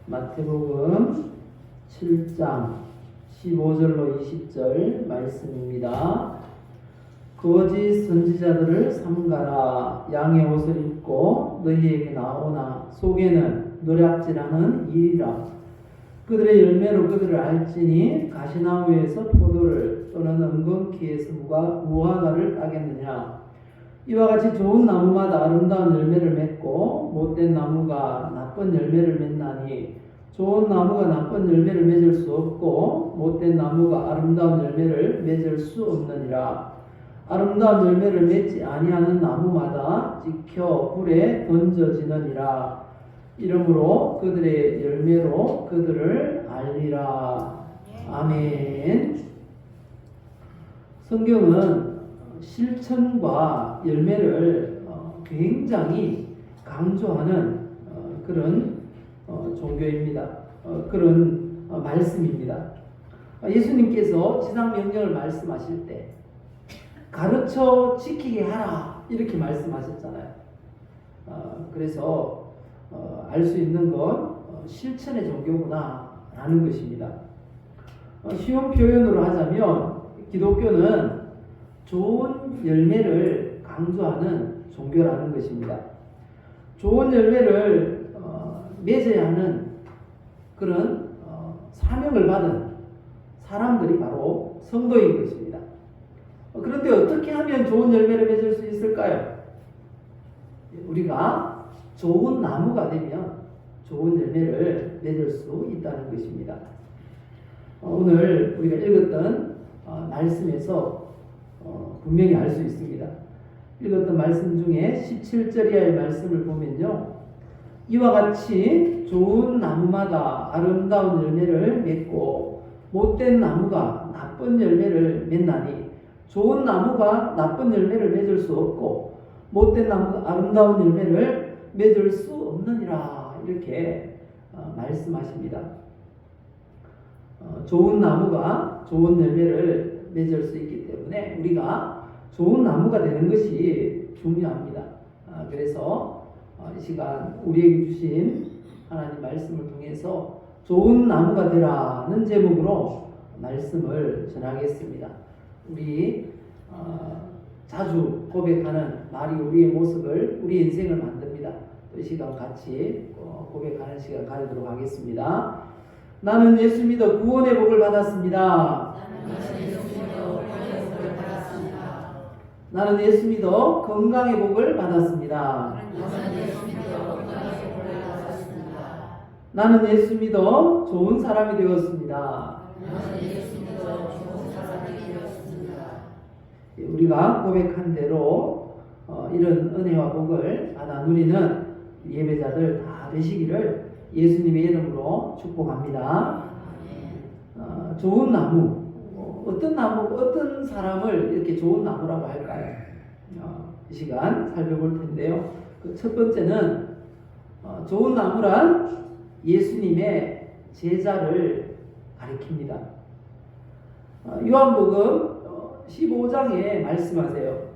마태복음 7장 15절로 20절 말씀입니다. 거짓 선지자들을 삼가라. 양의 옷을 입고 너희에게 나오나 속에는 노략질하는 이라. 그들의 열매로 그들을 알지니 가시나무에서 포도를 또는 엉겅퀴에서 무화과를 따겠느냐. 이와 같이 좋은 나무마다 아름다운 열매를 맺고 못된 나무가 나쁜 열매를 맺나니 좋은 나무가 나쁜 열매를 맺을 수 없고 못된 나무가 아름다운 열매를 맺을 수 없느니라. 아름다운 열매를 맺지 아니하는 나무마다 찍혀 불에 던져지느니라. 이러므로 그들의 열매로 그들을 알리라. 아멘. 성경은 실천과 열매를 굉장히 강조하는 그런 종교입니다. 그런 말씀입니다. 예수님께서 지상명령을 말씀하실 때 가르쳐 지키게 하라 이렇게 말씀하셨잖아요. 그래서 알 수 있는 건 실천의 종교구나 라는 것입니다. 쉬운 표현으로 하자면 기독교는 좋은 열매를 강조하는 종교라는 것입니다. 좋은 열매를 맺어야 하는 그런 사명을 받은 사람들이 바로 성도인 것입니다. 그런데 어떻게 하면 좋은 열매를 맺을 수 있을까요? 우리가 좋은 나무가 되면 좋은 열매를 맺을 수 있다는 것입니다. 오늘 우리가 읽었던 말씀에서 분명히 알 수 있습니다. 읽었던 말씀 중에 17절 이하의 말씀을 보면요. 이와 같이 좋은 나무마다 아름다운 열매를 맺고 못된 나무가 나쁜 열매를 맺나니 좋은 나무가 나쁜 열매를 맺을 수 없고 못된 나무가 아름다운 열매를 맺을 수 없느니라 이렇게 말씀하십니다. 좋은 나무가 좋은 열매를 맺을 수 있기 때문에 우리가 좋은 나무가 되는 것이 중요합니다. 그래서 이 시간 우리에게 주신 하나님 말씀을 통해서 좋은 나무가 되라는 제목으로 말씀을 전하겠습니다. 우리 자주 고백하는 말이 우리의 모습을, 우리 인생을 만듭니다. 이 시간 같이 고백하는 시간 가지도록 하겠습니다. 나는 예수 믿어 구원의 복을 받았습니다. 나는 예수 믿어 건강의 복을 받았습니다. 나는 예수 믿어 좋은 사람이 되었습니다. 우리가 고백한 대로 이런 은혜와 복을 받아 누리는 예배자들 다 되시기를 예수님의 이름으로 축복합니다. 좋은 나무, 어떤 나무, 어떤 사람을 이렇게 좋은 나무라고 할까요? 이 시간 살펴볼 텐데요. 그 첫 번째는 좋은 나무란 예수님의 제자를 가리킵니다. 요한복음 15장에 말씀하세요.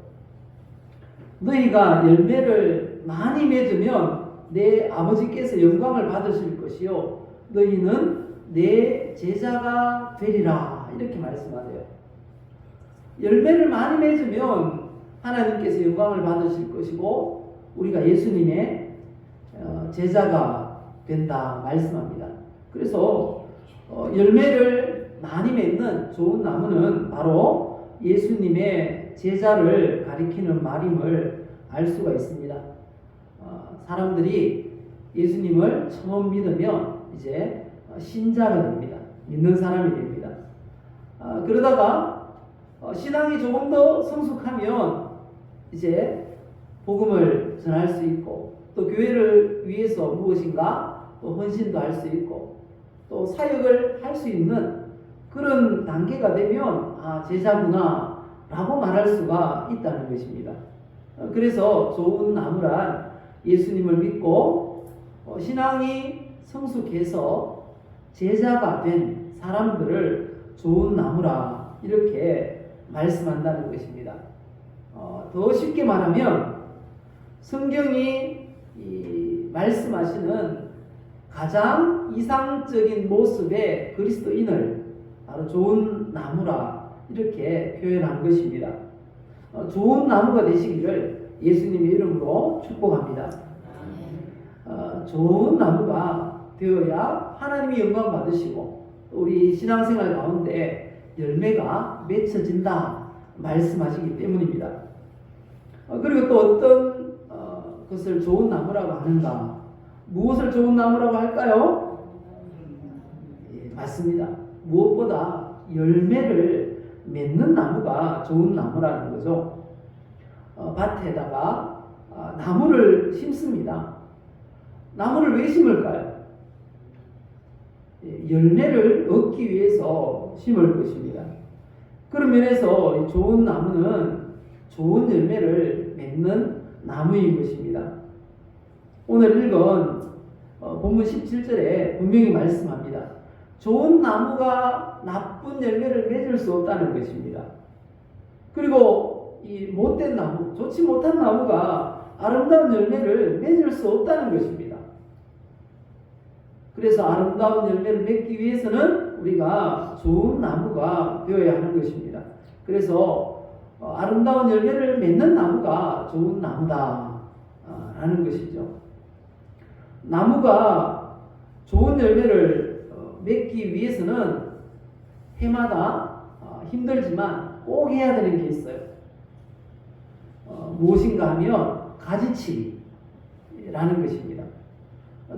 너희가 열매를 많이 맺으면 내 아버지께서 영광을 받으실 것이요 너희는 내 제자가 되리라 이렇게 말씀하세요. 열매를 많이 맺으면 하나님께서 영광을 받으실 것이고 우리가 예수님의 제자가 된다 말씀합니다. 그래서 열매를 많이 맺는 좋은 나무는 바로 예수님의 제자를 가리키는 말임을 알 수가 있습니다. 사람들이 예수님을 처음 믿으면 이제 신자가 됩니다. 믿는 사람이 됩니다. 그러다가 신앙이 조금 더 성숙하면 이제 복음을 전할 수 있고 또 교회를 위해서 무엇인가 또 헌신도 할 수 있고 또 사역을 할 수 있는 그런 단계가 되면 제자구나 라고 말할 수가 있다는 것입니다. 그래서 좋은 나무란 예수님을 믿고 신앙이 성숙해서 제자가 된 사람들을 좋은 나무라 이렇게 말씀한다는 것입니다. 더 쉽게 말하면 성경이 말씀하시는 가장 이상적인 모습의 그리스도인을 바로 좋은 나무라 이렇게 표현한 것입니다. 좋은 나무가 되시기를 예수님의 이름으로 축복합니다. 좋은 나무가 되어야 하나님이 영광 받으시고 우리 신앙생활 가운데 열매가 맺혀진다 말씀하시기 때문입니다. 그리고 또 어떤 것을 좋은 나무라고 하는가? 무엇을 좋은 나무라고 할까요? 예, 맞습니다. 무엇보다 열매를 맺는 나무가 좋은 나무라는 거죠. 밭에다가 나무를 심습니다. 나무를 왜 심을까요? 예, 열매를 얻기 위해서 심을 것입니다. 그런 면에서 좋은 나무는 좋은 열매를 맺는 나무인 것입니다. 오늘 읽은 본문 17절에 분명히 말씀합니다. 좋은 나무가 나쁜 열매를 맺을 수 없다는 것입니다. 그리고 이 못된 나무, 좋지 못한 나무가 아름다운 열매를 맺을 수 없다는 것입니다. 그래서 아름다운 열매를 맺기 위해서는 우리가 좋은 나무가 되어야 하는 것입니다. 그래서 아름다운 열매를 맺는 나무가 좋은 나무다 라는 것이죠. 나무가 좋은 열매를 맺기 위해서는 해마다 힘들지만 꼭 해야 되는 게 있어요. 무엇인가 하면 가지치기라는 것입니다.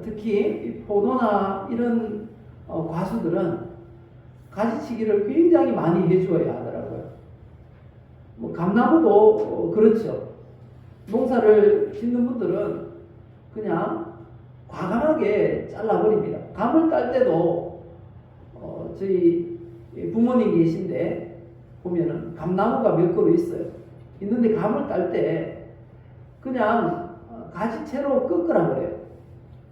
특히 포도나 이런 과수들은 가지치기를 굉장히 많이 해줘야 하더라고요. 감나무도 그렇죠. 농사를 짓는 분들은 그냥 과감하게 잘라버립니다. 감을 딸 때도 저희 부모님 계신데 보면은 감나무가 몇 그루 있어요. 있는데 감을 딸 때 그냥 가지채로 꺾으라 그래요.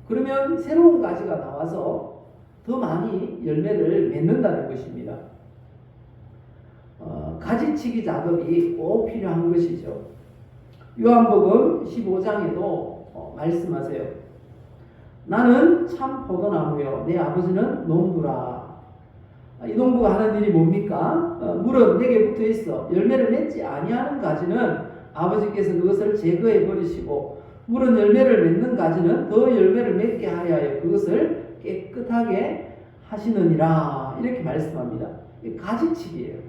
그러면 새로운 가지가 나와서 더 많이 열매를 맺는다는 것입니다. 가지치기 작업이 꼭 필요한 것이죠. 요한복음 15장에도 말씀하세요. 나는 참 포도나무요 내 아버지는 농부라. 이 농부가 하는 일이 뭡니까? 물은 내게 붙어 있어 열매를 맺지 아니하는 가지는 아버지께서 그것을 제거해 버리시고 물은 열매를 맺는 가지는 더 열매를 맺게 하여 그것을 깨끗하게 하시느니라. 이렇게 말씀합니다. 가지치기예요.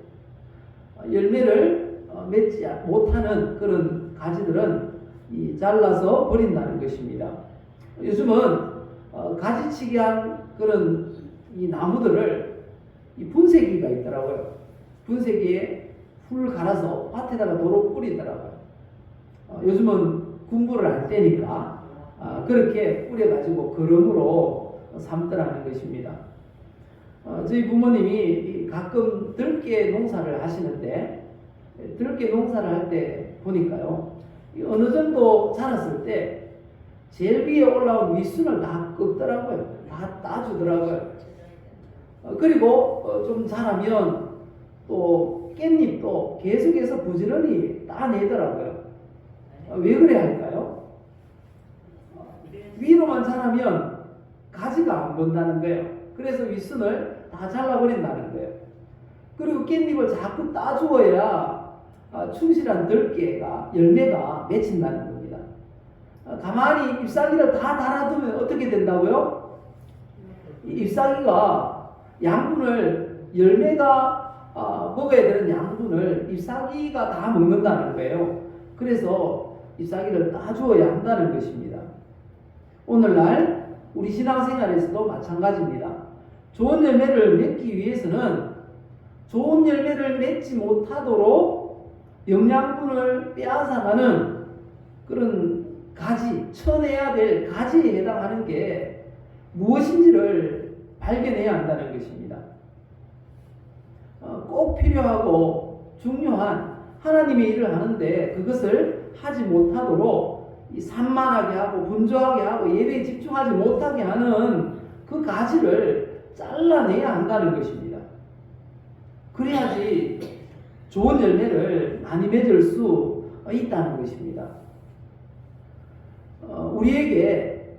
열매를 맺지 못하는 그런 가지들은 잘라서 버린다는 것입니다. 요즘은 가지치기한 그런 이 나무들을 분쇄기가 있더라고요. 분쇄기에 풀 갈아서 밭에다가 도로 뿌리더라고요. 요즘은 군부를 안 떼니까 그렇게 뿌려가지고 거름으로 삼더라는 것입니다. 저희 부모님이 가끔 들깨 농사를 하시는데 들깨 농사를 할 때 보니까요, 어느 정도 자랐을 때 제일 위에 올라온 윗순을 다 꺾더라고요. 다 따주더라고요. 그리고 좀 자라면 또 깻잎도 계속해서 부지런히 따내더라고요. 왜 그래야 할까요? 위로만 자라면 가지가 안 본다는 거예요. 그래서 윗순을 다 잘라버린다는 거예요. 그리고 깻잎을 자꾸 따주어야 충실한 들깨가 열매가 맺힌다는 겁니다. 가만히 잎사귀를 다 달아두면 어떻게 된다고요? 잎사귀가 양분을 열매가 먹어야 되는 양분을 잎사귀가 다 먹는다는 거예요. 그래서 잎사귀를 따주어야 한다는 것입니다. 오늘날 우리 신앙생활에서도 마찬가지입니다. 좋은 열매를 맺기 위해서는 좋은 열매를 맺지 못하도록 영양분을 빼앗아가는 그런 가지, 쳐내야 될 가지에 해당하는 게 무엇인지를 발견해야 한다는 것입니다. 꼭 필요하고 중요한 하나님의 일을 하는데 그것을 하지 못하도록 산만하게 하고 분주하게 하고 예배에 집중하지 못하게 하는 그 가지를 잘라내야 한다는 것입니다. 그래야지 좋은 열매를 많이 맺을 수 있다는 것입니다. 우리에게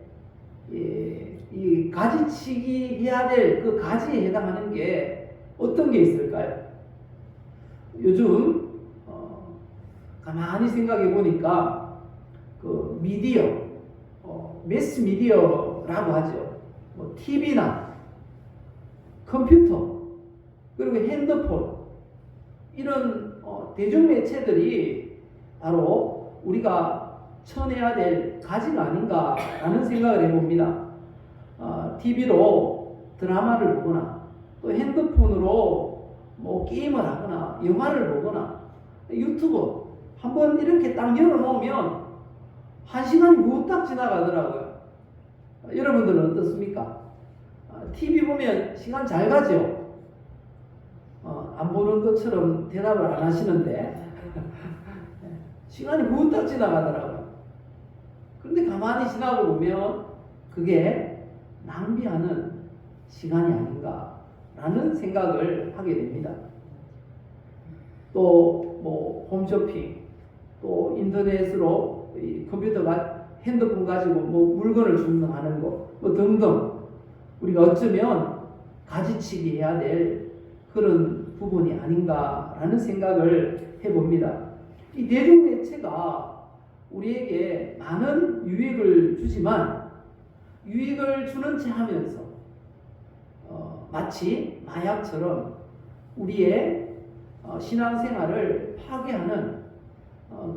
이 가지치기 해야 될 그 가지에 해당하는 게 어떤 게 있을까요? 요즘 가만히 생각해 보니까 그 미디어, 매스 미디어라고 하죠. 뭐 TV나 컴퓨터 그리고 핸드폰 이런 대중 매체들이 바로 우리가 쳐내야 될 가지가 아닌가라는 생각을 해봅니다. TV로 드라마를 보거나 또 핸드폰으로 뭐 게임을 하거나 영화를 보거나 유튜브 한번 이렇게 딱 열어놓으면 한 시간이 후딱 지나가더라고요. 여러분들은 어떻습니까? TV 보면 시간 잘 가죠? 안 보는 것처럼 대답을 안 하시는데 시간이 후딱 지나가더라고요. 그런데 가만히 지나고 보면 그게 낭비하는 시간이 아닌가라는 생각을 하게 됩니다. 또 뭐 홈쇼핑, 또 인터넷으로 이 컴퓨터가 핸드폰 가지고 뭐 물건을 주문하는 거, 뭐 등등 우리가 어쩌면 가지치기 해야 될 그런 부분이 아닌가라는 생각을 해봅니다. 이 대중매체가 우리에게 많은 유익을 주지만 유익을 주는 체 하면서 마치 마약처럼 우리의 신앙생활을 파괴하는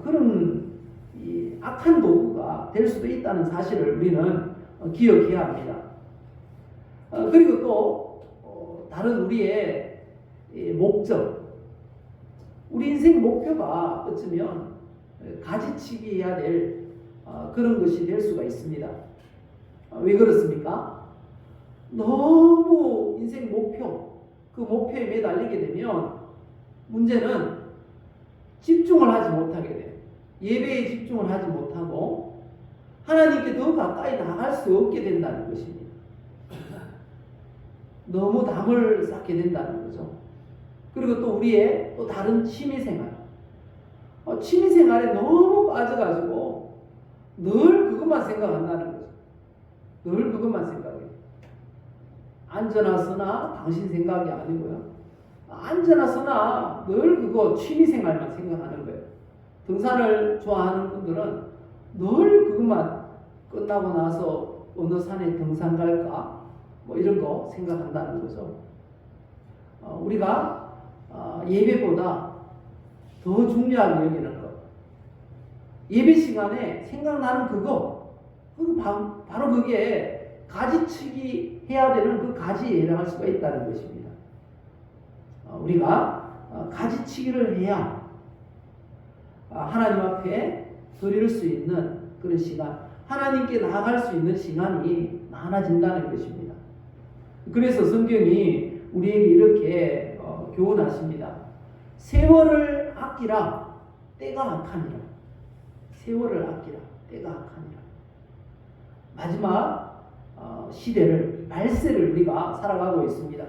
그런 이 악한 도구가 될 수도 있다는 사실을 우리는 기억해야 합니다. 그리고 또 다른 우리의 목적, 우리 인생 목표가 어쩌면 가지치기 해야 될 그런 것이 될 수가 있습니다. 왜 그렇습니까? 너무 인생 목표, 그 목표에 매달리게 되면 문제는 집중을 하지 못하게 돼요. 예배에 집중을 하지 못하고 하나님께 더 가까이 나갈 수 없게 된다는 것입니다. 너무 담을 쌓게 된다는 거죠. 그리고 또 우리의 또 다른 취미생활, 취미생활에 너무 빠져가지고 늘 그것만 생각한다는 거죠. 늘 그것만 생각해요. 앉아나 서나 당신 생각이 아니고요. 앉아나 서나 늘 그거 취미생활만 생각하는 거예요. 등산을 좋아하는 분들은 늘 그것만 끝나고 나서 어느 산에 등산 갈까 뭐 이런 거 생각한다는 거죠. 우리가 예배보다 더 중요하게 여기는 것, 예배 시간에 생각나는 그거 바로 그게 가지치기 해야 되는 그 가지에 해당할 수가 있다는 것입니다. 우리가 가지치기를 해야 하나님 앞에 드릴 수 있는 그런 시간, 하나님께 나아갈 수 있는 시간이 많아진다는 것입니다. 그래서 성경이 우리에게 이렇게 교훈하십니다. 세월을 아끼라 때가 악하니라. 세월을 아끼라 때가 악하니라. 마지막 시대를, 말세를 우리가 살아가고 있습니다.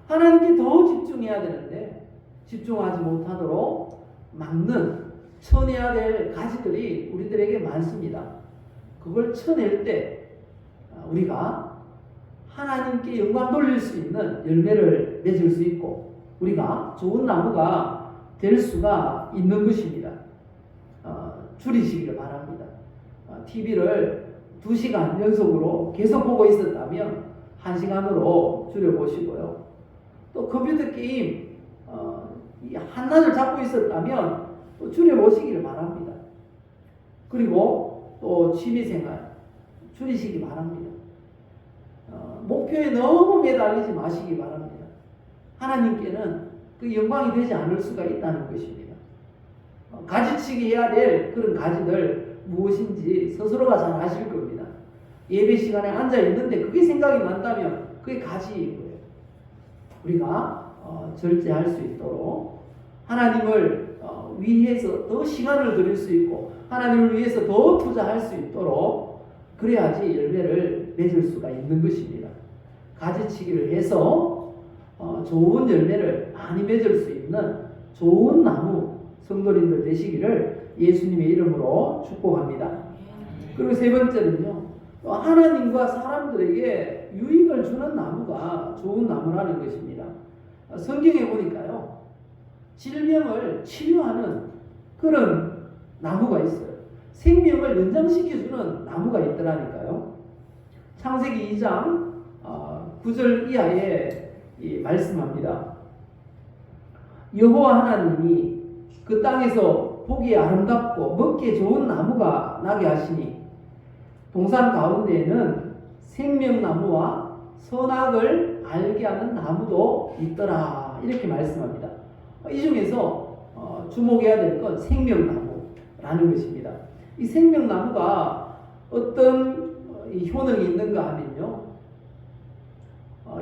하나님께 더 집중해야 되는데 집중하지 못하도록 막는, 쳐내야 될 가지들이 우리들에게 많습니다. 그걸 쳐낼 때 우리가 하나님께 영광 돌릴 수 있는 열매를 맺을 수 있고 우리가 좋은 나무가 될 수가 있는 것입니다. 줄이시기를 바랍니다. TV를 2시간 연속으로 계속 보고 있었다면 1시간으로 줄여보시고요. 또 컴퓨터 게임 한낮을 잡고 있었다면 또 줄여보시기를 바랍니다. 그리고 또 취미생활 줄이시기 바랍니다. 목표에 너무 매달리지 마시기 바랍니다. 하나님께는 그 영광이 되지 않을 수가 있다는 것입니다. 가지치기 해야 될 그런 가지들 무엇인지 스스로가 잘 아실 겁니다. 예배 시간에 앉아 있는데 그게 생각이 난다면 그게 가지인 거예요. 우리가 절제할 수 있도록 하나님을 위해서 더 시간을 드릴 수 있고 하나님을 위해서 더 투자할 수 있도록 그래야지 열매를 맺을 수가 있는 것입니다. 가지치기를 해서 좋은 열매를 많이 맺을 수 있는 좋은 나무 성도님들 되시기를 예수님의 이름으로 축복합니다. 그리고 세 번째는요, 하나님과 사람들에게 유익을 주는 나무가 좋은 나무라는 것입니다. 성경에 보니까요, 질병을 치료하는 그런 나무가 있어요. 생명을 연장시켜주는 나무가 있더라니까요. 창세기 2장 9절 이하에 말씀합니다. 여호와 하나님이 그 땅에서 보기에 아름답고 먹기에 좋은 나무가 나게 하시니 동산 가운데에는 생명나무와 선악을 알게 하는 나무도 있더라. 이렇게 말씀합니다. 이 중에서 주목해야 될 건 생명나무라는 것입니다. 이 생명나무가 어떤 효능이 있는가 하면요,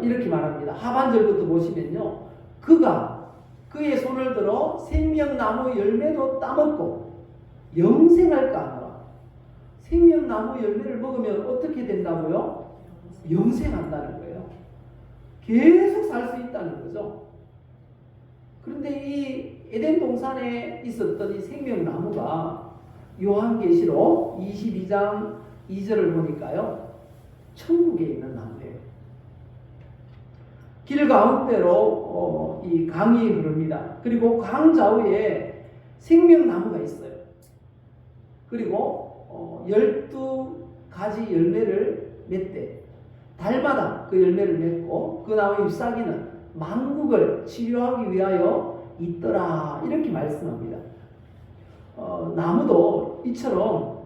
이렇게 말합니다. 하반절부터 보시면요, 그의 손을 들어 생명나무 열매도 따먹고 영생할까 하노라. 생명나무 열매를 먹으면 어떻게 된다고요? 영생한다는 거예요. 계속 살 수 있다는 거죠. 그런데 이 에덴 동산에 있었던 이 생명나무가 요한계시록 22장 2절을 보니까요, 천국에 있는 나무예요. 길 가운데로 이 강이 흐릅니다. 그리고 강 좌우에 생명나무가 있어요. 그리고 12가지 열매를 맺대. 달마다 그 열매를 맺고 그 나무 잎사귀는 만국을 치료하기 위하여 있더라. 이렇게 말씀합니다. 나무도 이처럼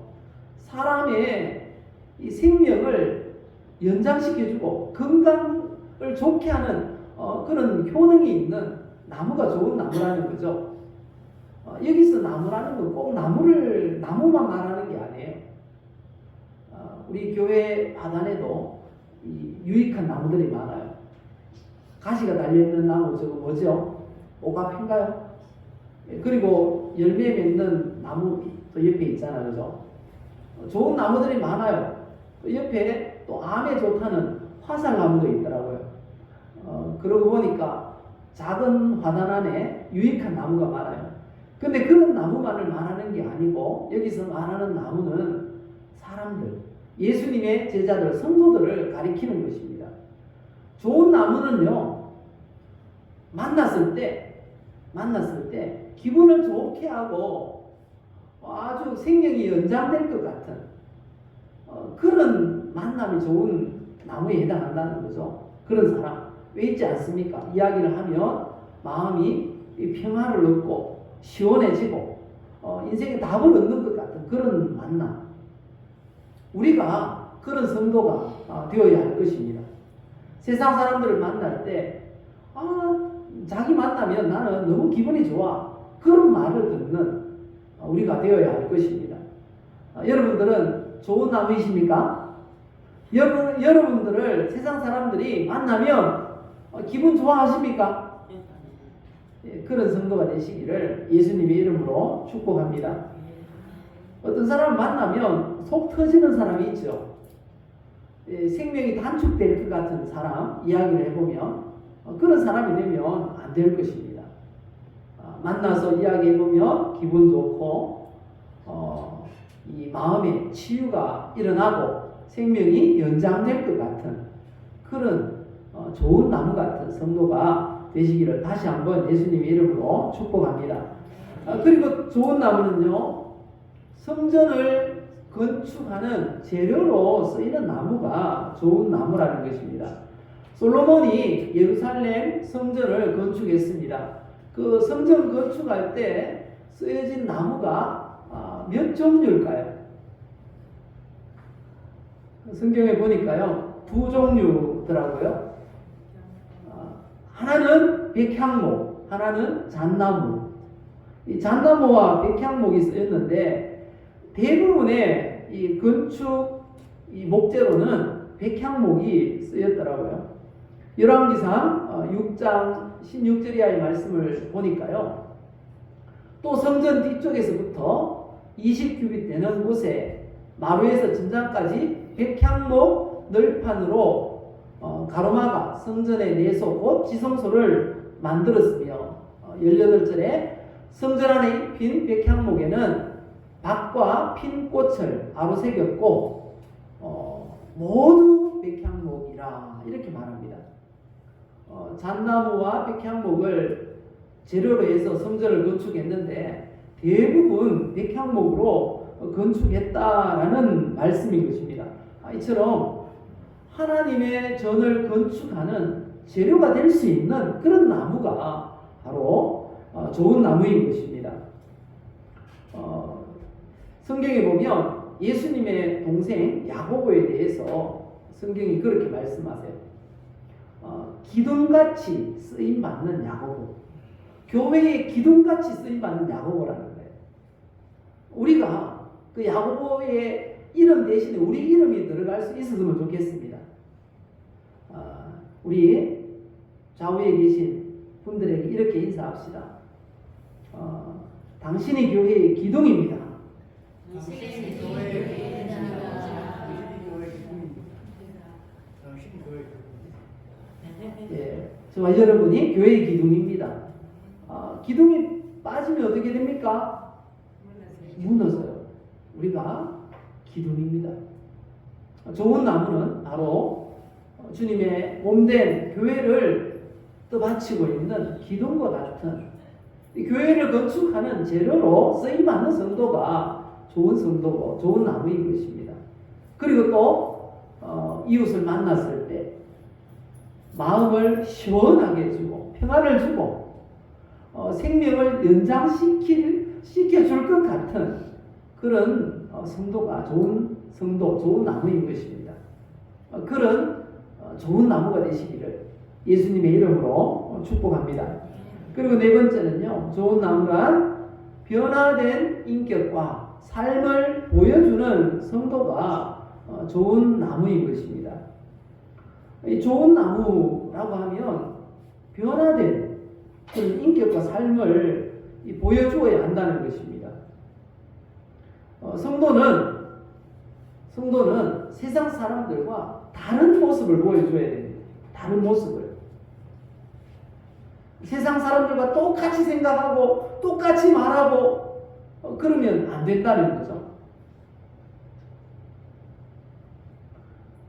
사람의 이 생명을 연장시켜주고 건강을 좋게 하는 그런 효능이 있는 나무가 좋은 나무라는 거죠. 여기서 나무라는 건 꼭 나무만 말하는 게 아니에요. 우리 교회 하단에도 유익한 나무들이 많아요. 가시가 달려있는 나무, 저거 뭐죠? 오가피인가요? 그리고 열매 맺는 나무 또 옆에 있잖아요. 그죠? 좋은 나무들이 많아요. 또 옆에 또 암에 좋다는 화살나무도 있더라고요. 그러고 보니까 작은 화단 안에 유익한 나무가 많아요. 근데 그런 나무만을 말하는 게 아니고 여기서 말하는 나무는 사람들, 예수님의 제자들, 성도들을 가리키는 것입니다. 좋은 나무는요, 만났을 때 기분을 좋게 하고 아주 생명이 연장될 것 같은 그런 만남이 좋은 나무에 해당한다는 거죠. 그런 사람 왜 있지 않습니까? 이야기를 하면 마음이 평화를 얻고 시원해지고 인생의 답을 얻는 것 같은 그런 만남. 우리가 그런 성도가 되어야 할 것입니다. 세상 사람들을 만날 때 자기 만나면 나는 너무 기분이 좋아. 그런 말을 듣는 우리가 되어야 할 것입니다. 여러분들은 좋은 나무이십니까? 여러분들을 세상 사람들이 만나면 기분 좋아하십니까? 그런 성도가 되시기를 예수님의 이름으로 축복합니다. 어떤 사람을 만나면 속 터지는 사람이 있죠. 생명이 단축될 것 같은 사람 이야기를 해보면 그런 사람이 되면 안 될 것입니다. 만나서 이야기해보면 기분 좋고 이 마음에 치유가 일어나고 생명이 연장될 것 같은 그런 좋은 나무 같은 성도가 되시기를 다시 한번 예수님의 이름으로 축복합니다. 그리고 좋은 나무는요, 성전을 건축하는 재료로 쓰이는 나무가 좋은 나무라는 것입니다. 솔로몬이 예루살렘 성전을 건축했습니다. 그 성전 건축할 때 쓰여진 나무가 몇 종류일까요? 성경에 보니까요, 2종류더라고요. 하나는 백향목, 하나는 잣나무. 이 잣나무와 백향목이 쓰였는데 대부분의 이 건축 이 목재로는 백향목이 쓰였더라고요. 열왕기상 6장 16절 이하의 말씀을 보니까요, 또 성전 뒤쪽에서부터 20규빗 되는 곳에 마루에서 전장까지 백향목 널판으로 가로막아 성전의 내소 곧 지성소를 만들었으며 18절에 성전 안에 입힌 백향목에는 박과 핀 꽃을 아로새겼고 모두 백향목이라 이렇게 말합니다. 잣나무와 백향목을 재료로 해서 성전을 건축했는데 대부분 백향목으로 건축했다라는 말씀인 것입니다. 이처럼 하나님의 전을 건축하는 재료가 될 수 있는 그런 나무가 바로 좋은 나무인 것입니다. 성경에 보면 예수님의 동생 야고보에 대해서 성경이 그렇게 말씀하세요. 기둥같이 쓰임받는 야고보. 교회에 기둥같이 쓰임받는 야고보라는 거예요. 우리가 그 야고보의 이름 대신에 우리 이름이 들어갈 수 있었으면 좋겠습니다. 우리 좌우에 계신 분들에게 이렇게 인사합시다. 당신이 교회의 기둥입니다. 당신이 교회의 기둥입니다. 예, 저와 여러분이 교회의 기둥입니다. 기둥이 빠지면 어떻게 됩니까? 무너져요. 우리가 기둥입니다. 좋은 나무는 바로 주님의 몸된 교회를 떠받치고 있는 기둥과 같은 이 교회를 건축하는 재료로 쓰임받는 성도가 좋은 성도고 좋은 나무인 것입니다. 그리고 또 이웃을 만났을 때 마음을 시원하게 해주고 평안을 주고 생명을 연장시켜줄 것 같은 그런 성도가 좋은 성도, 좋은 나무인 것입니다. 그런 좋은 나무가 되시기를 예수님의 이름으로 축복합니다. 그리고 네 번째는요, 좋은 나무란 변화된 인격과 삶을 보여주는 성도가 좋은 나무인 것입니다. 이 좋은 나무라고 하면 변화된 그런 인격과 삶을 보여주어야 한다는 것입니다. 성도는 세상 사람들과 다른 모습을 보여줘야 됩니다. 다른 모습을. 세상 사람들과 똑같이 생각하고 똑같이 말하고 그러면 안 된다는 거죠.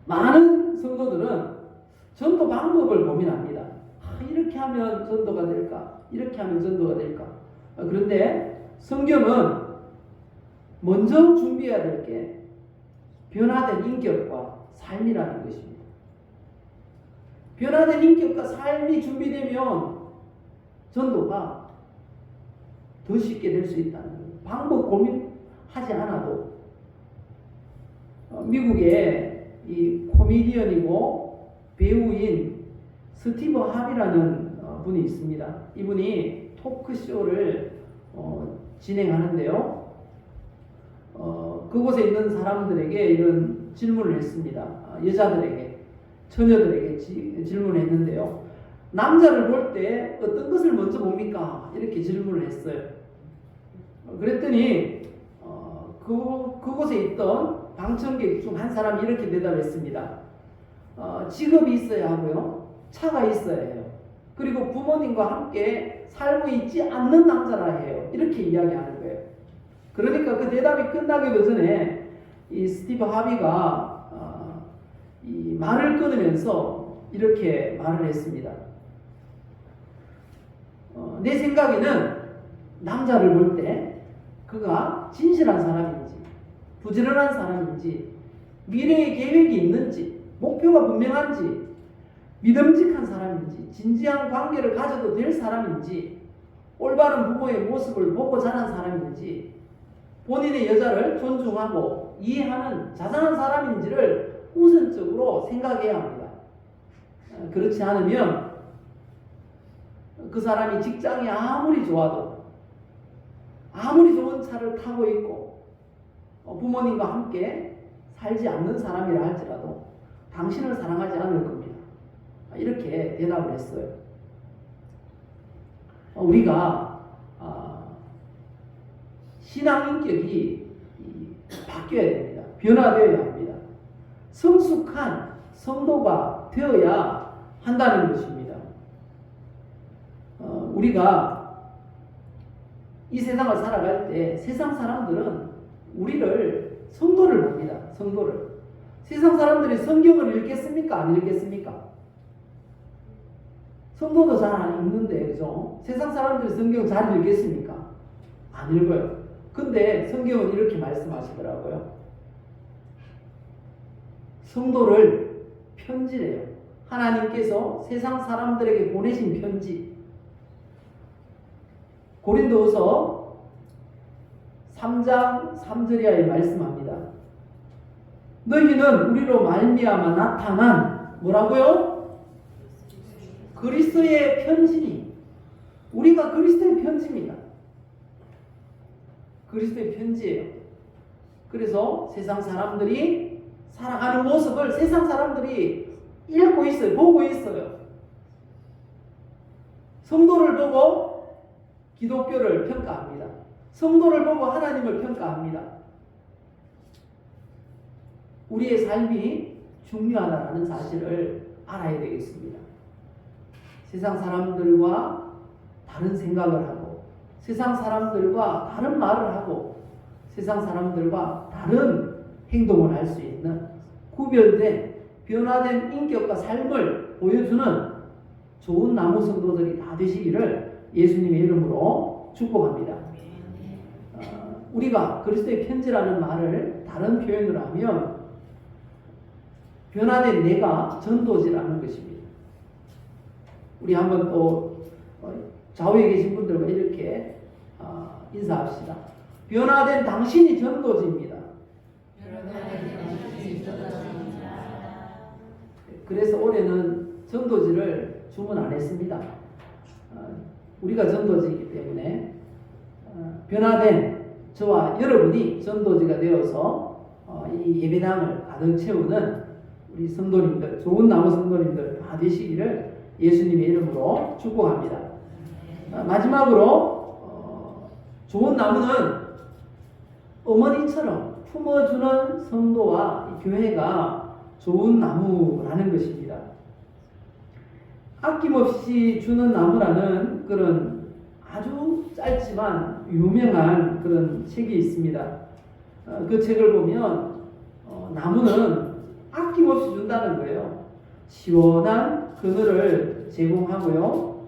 많은 성도들은 전도 방법을 고민합니다. 이렇게 하면 전도가 될까? 이렇게 하면 전도가 될까? 그런데 성경은 먼저 준비해야 될 게 변화된 인격과 삶이라는 것입니다. 변화된 인격과 삶이 준비되면 전도가 더 쉽게 될 수 있다는 거예요. 방법 고민하지 않아도. 미국의 이 코미디언이고 배우인 스티브 하비라는 분이 있습니다. 이분이 토크쇼를 진행하는데요. 그곳에 있는 사람들에게 이런 질문을 했습니다. 여자들에게, 처녀들에게 질문을 했는데요. 남자를 볼 때 어떤 것을 먼저 봅니까? 이렇게 질문을 했어요. 그랬더니 그곳에 있던 방청객 중 한 사람이 이렇게 대답했습니다. 직업이 있어야 하고요. 차가 있어야 해요. 그리고 부모님과 함께 살고 있지 않는 남자라 해요. 이렇게 이야기하는 거예요. 그러니까 그 대답이 끝나기도 전에 이 스티브 하비가 이 말을 끊으면서 이렇게 말을 했습니다. 내 생각에는 남자를 볼 때 그가 진실한 사람인지 부지런한 사람인지 미래의 계획이 있는지 목표가 분명한지 믿음직한 사람인지 진지한 관계를 가져도 될 사람인지 올바른 부모의 모습을 보고 자란 사람인지 본인의 여자를 존중하고 이해하는 자상한 사람인지를 우선적으로 생각해야 합니다. 그렇지 않으면 그 사람이 직장이 아무리 좋아도 아무리 좋은 차를 타고 있고 부모님과 함께 살지 않는 사람이라 할지라도 당신을 사랑하지 않을 겁니다. 이렇게 대답을 했어요. 우리가 신앙 인격이 바뀌어야 됩니다. 변화되어야 합니다. 성숙한 성도가 되어야 한다는 것입니다. 우리가 이 세상을 살아갈 때 세상 사람들은 우리를 성도를 봅니다. 세상 사람들이 성경을 읽겠습니까? 안 읽겠습니까? 성도도 잘 안 읽는데, 그죠? 세상 사람들이 성경 잘 읽겠습니까? 안 읽어요. 근데 성경은 이렇게 말씀하시더라고요. 성도를 편지래요. 하나님께서 세상 사람들에게 보내신 편지. 고린도후서 3장 3절에 말씀합니다. 너희는 우리로 말미암아 나타난 뭐라고요? 그리스도의 편지니. 우리가 그리스도의 편지입니다. 그리스도의 편지예요. 그래서 세상 사람들이 살아가는 모습을 세상 사람들이 읽고 있어요. 보고 있어요. 성도를 보고 기독교를 평가합니다. 성도를 보고 하나님을 평가합니다. 우리의 삶이 중요하다는 사실을 알아야 되겠습니다. 세상 사람들과 다른 생각을 하고 세상 사람들과 다른 말을 하고 세상 사람들과 다른 행동을 할 수 있는 구별된 변화된 인격과 삶을 보여주는 좋은 나무 성도들이 다 되시기를 예수님의 이름으로 축복합니다. 우리가 그리스도의 편지라는 말을 다른 표현으로 하면 변화된 내가 전도지라는 것입니다. 우리 한번 또 좌우에 계신 분들과 이렇게 인사합시다. 변화된 당신이 전도지입니다. 그래서 올해는 전도지를 주문 안 했습니다. 우리가 전도지이기 때문에 변화된 저와 여러분이 전도지가 되어서 이 예배당을 가득 채우는 우리 성도님들, 좋은 나무 성도님들 다 되시기를 예수님의 이름으로 축복합니다. 마지막으로 좋은 나무는 어머니처럼 품어주는 성도와 교회가 좋은 나무라는 것입니다. 아낌없이 주는 나무라는 그런 아주 짧지만 유명한 그런 책이 있습니다. 그 책을 보면 나무는 아낌없이 준다는 거예요. 시원한 그늘을 제공하고요.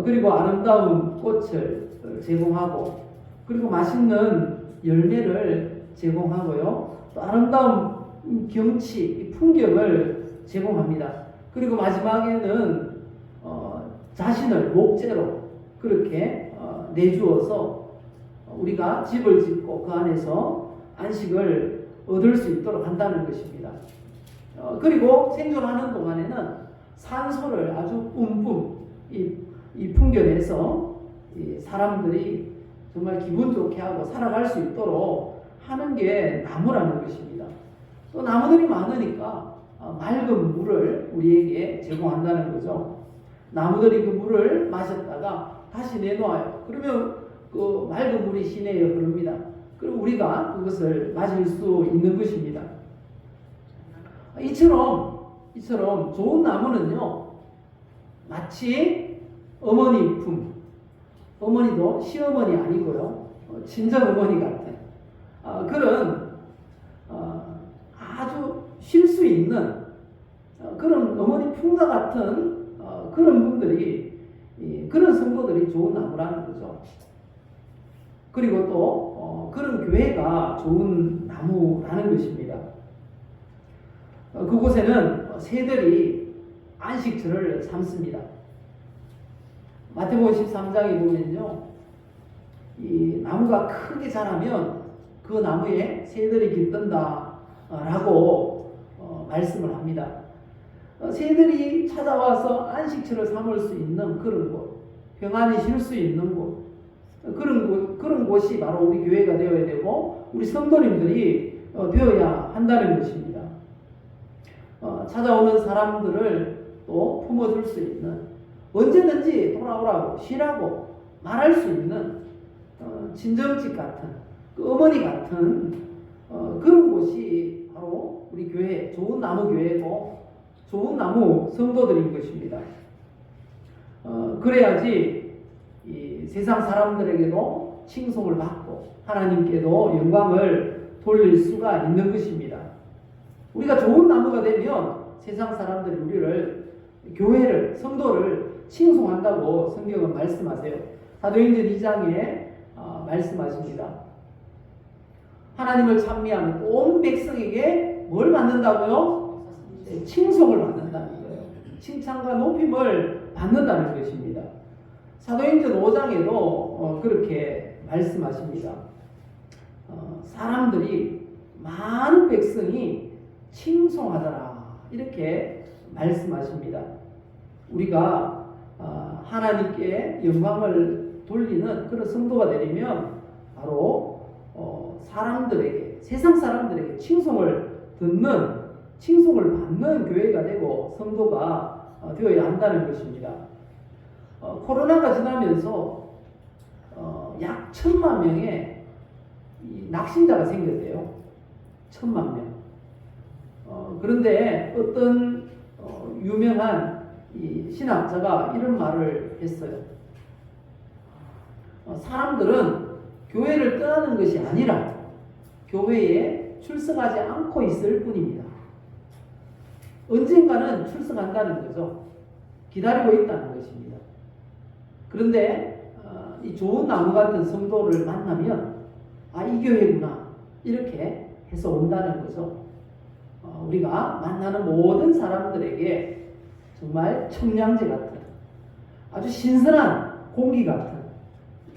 그리고 아름다운 꽃을 제공하고 그리고 맛있는 열매를 제공하고요. 또 아름다운 경치, 풍경을 제공합니다. 그리고 마지막에는 자신을 목재로 그렇게 내주어서 우리가 집을 짓고 그 안에서 안식을 얻을 수 있도록 한다는 것입니다. 그리고 생존하는 동안에는 산소를 아주 뿜뿜 이 풍경에서 이 사람들이 정말 기분 좋게 하고 살아갈 수 있도록 하는 게 나무라는 것입니다. 또 나무들이 많으니까 맑은 물을 우리에게 제공한다는 거죠. 나무들이 그 물을 마셨다가 다시 내놓아요. 그러면 그 맑은 물이 시내에 흐릅니다. 그리고 우리가 그것을 마실 수 있는 것입니다. 이처럼 좋은 나무는요, 마치 어머니 품, 어머니도 시어머니 아니고요, 친정 어머니 같은 그런 아주 쉴 수 있는 그런 어머니 품과 같은 그런 분들이 그런 성도들이 좋은 나무라는 거죠. 그리고 또 그런 교회가 좋은 나무라는 것입니다. 그곳에는 새들이 안식처를 삼습니다. 마태복음 13장에 보면요, 이 나무가 크게 자라면 그 나무에 새들이 깃든다라고 말씀을 합니다. 새들이 찾아와서 안식처를 삼을 수 있는 그런 곳, 평안히 쉴 수 있는 곳, 그런 곳이 바로 우리 교회가 되어야 되고 우리 성도님들이 되어야 한다는 것입니다. 찾아오는 사람들을 또 품어줄 수 있는, 언제든지 돌아오라고 쉬라고 말할 수 있는 친정집 같은, 그 어머니 같은 그런 곳이 바로 우리 교회, 좋은 나무 교회고 좋은 나무 성도들인 것입니다. 그래야지 이 세상 사람들에게도 칭송을 받고 하나님께도 영광을 돌릴 수가 있는 것입니다. 우리가 좋은 나무가 되면 세상 사람들이 우리를, 교회를, 성도를 칭송한다고 성경은 말씀하세요. 사도행전 2장에 말씀하십니다. 하나님을 찬미하는 온 백성에게 뭘 받는다고요? 칭송을 받는다는 거예요. 칭찬과 높임을 받는다는 것입니다. 사도행전 5장에도 그렇게 말씀하십니다. 사람들이, 많은 백성이 칭송하더라, 이렇게 말씀하십니다. 우리가 하나님께 영광을 돌리는 그런 성도가 되려면 바로 사람들에게, 세상 사람들에게 칭송을 듣는, 칭송을 받는 교회가 되고 성도가 되어야 한다는 것입니다. 코로나가 지나면서 약 1,000만 명의 낙신자가 생겼대요. 1,000만 명. 그런데 어떤 유명한 이 신학자가 이런 말을 했어요. 사람들은 교회를 떠나는 것이 아니라 교회에 출석하지 않고 있을 뿐입니다. 언젠가는 출석한다는 거죠. 기다리고 있다는 것입니다. 그런데 이 좋은 나무 같은 성도를 만나면 이 교회구나, 이렇게 해서 온다는 거죠. 우리가 만나는 모든 사람들에게 정말 청량제 같은, 아주 신선한 공기 같은,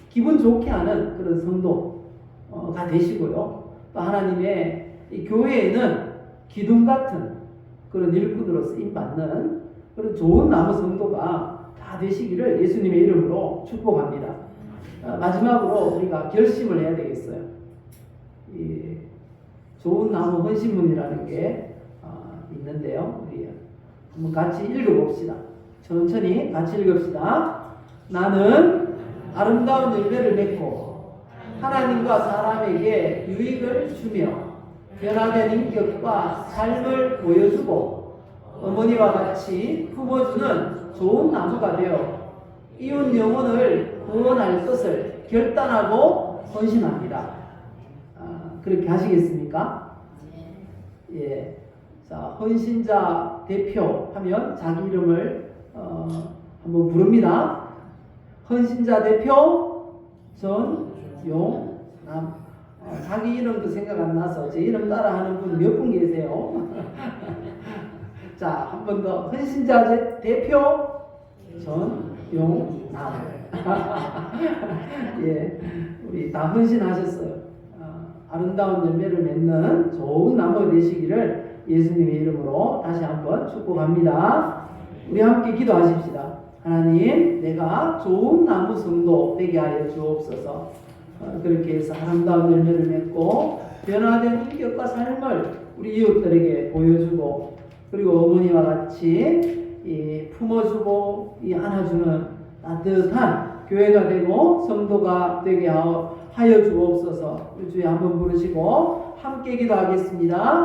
기분 좋게 하는 그런 성도가 되시고요. 또 하나님의 이 교회에는 기둥 같은 그런 일꾼으로 쓰임받는 그런 좋은 나무 성도가 다 되시기를 예수님의 이름으로 축복합니다. 마지막으로 우리가 결심을 해야 되겠어요. 이 좋은 나무 헌신문이라는 게 있는데요. 우리 한번 같이 읽어봅시다. 천천히 같이 읽읍시다. 나는 아름다운 열매를 맺고 하나님과 사람에게 유익을 주며 변화된 인격과 삶을 보여주고 어머니와 같이 품어주는 좋은 나무가 되어 이웃 영혼을 구원할 것을 결단하고 헌신합니다. 그렇게 하시겠습니까? 예. 자, 헌신자 대표 하면 자기 이름을 한번 부릅니다. 헌신자 대표 전용남. 자기 이름도 생각 안 나서 제 이름 따라 하는 분 몇 분 계세요? 자, 한 번 더. 헌신자 대표 전용남. 예, 우리 다 헌신하셨어요. 아름다운 열매를 맺는 좋은 나무 되시기를 예수님의 이름으로 다시 한번 축복합니다. 우리 함께 기도하십시다. 하나님, 내가 좋은 나무 성도 되게 하여 주옵소서. 그렇게 해서 아름다운 열매를 맺고 변화된 인격과 삶을 우리 이웃들에게 보여주고, 그리고 어머니와 같이 품어주고 안아주는 따뜻한 교회가 되고 성도가 되게 하여 주옵소서. 주에 한번 부르시고 함께 기도하겠습니다.